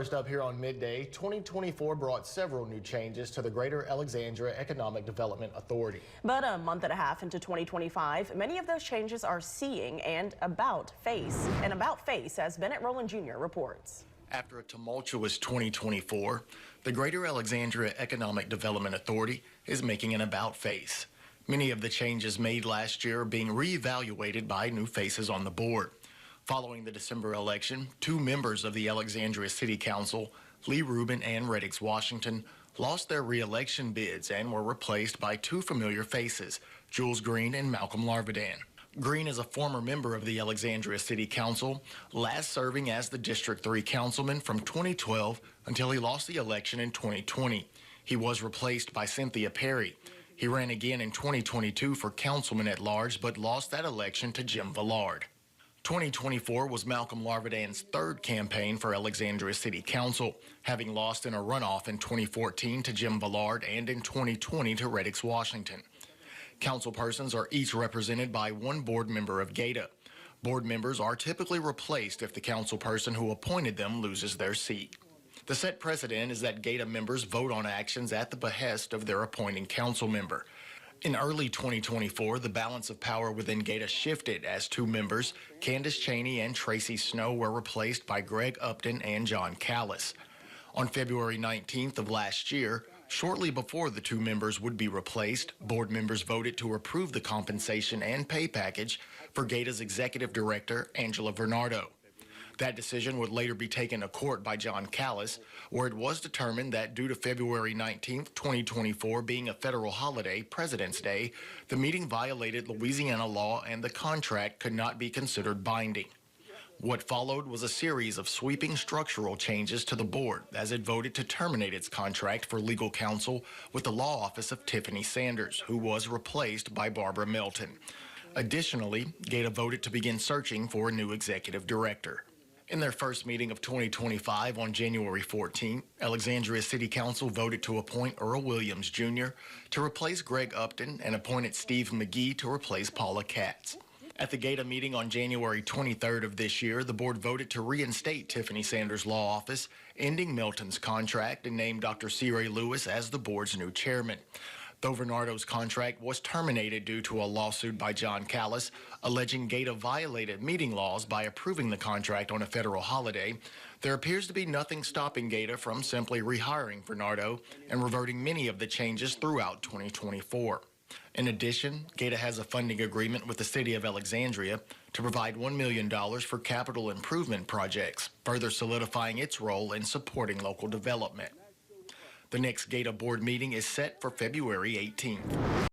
First up here on Midday, 2024 brought several new changes to the Greater Alexandria Economic Development Authority. But a month and a half into 2025, many of those changes are seeing an about face as Bennett Rowland Jr. reports. After a tumultuous 2024, the Greater Alexandria Economic Development Authority is making an about face. Many of the changes made last year are being reevaluated by new faces on the board. Following the December election, two members of the Alexandria City Council, Lee Rubin and Reddix Washington, lost their re-election bids and were replaced by two familiar faces, Jules Green and Malcolm Larvadan. Green is a former member of the Alexandria City Council, last serving as the District 3 councilman from 2012 until he lost the election in 2020. He was replaced by Cynthia Perry. He ran again in 2022 for councilman at large, but lost that election to Jim Villard. 2024 was Malcolm Larvadan's third campaign for Alexandria City Council, having lost in a runoff in 2014 to Jim Villard and in 2020 to Reddix Washington. Councilpersons are each represented by one board member of GAEDA. Board members are typically replaced if the councilperson who appointed them loses their seat. The set precedent is that GAEDA members vote on actions at the behest of their appointing council member. In early 2024, the balance of power within GAEDA shifted as two members, Candace Cheney and Tracy Snow, were replaced by Greg Upton and John Callis. On February 19th of last year, shortly before the two members would be replaced, board members voted to approve the compensation and pay package for GAEDA's executive director, Angela Vernardo. That decision would later be taken to court by John Callis, where it was determined that due to February 19, 2024 being a federal holiday, President's Day, the meeting violated Louisiana law and the contract could not be considered binding. What followed was a series of sweeping structural changes to the board as it voted to terminate its contract for legal counsel with the law office of Tiffany Sanders, who was replaced by Barbara Melton. Additionally, GAEDA voted to begin searching for a new executive director. In their first meeting of 2025 on January 14, Alexandria City Council voted to appoint Earl Williams Jr. to replace Greg Upton and appointed Steve McGee to replace Paula Katz. At the GAEDA meeting on January 23rd of this year, the board voted to reinstate Tiffany Sanders' law office, ending Milton's contract, and named Dr. C. Ray Lewis as the board's new chairman. Though Vernardo's contract was terminated due to a lawsuit by John Callis alleging GAEDA violated meeting laws by approving the contract on a federal holiday, there appears to be nothing stopping GAEDA from simply rehiring Vernardo and reverting many of the changes throughout 2024. In addition, GAEDA has a funding agreement with the City of Alexandria to provide $1 million for capital improvement projects, further solidifying its role in supporting local development. The next GAEDA board meeting is set for February 18th.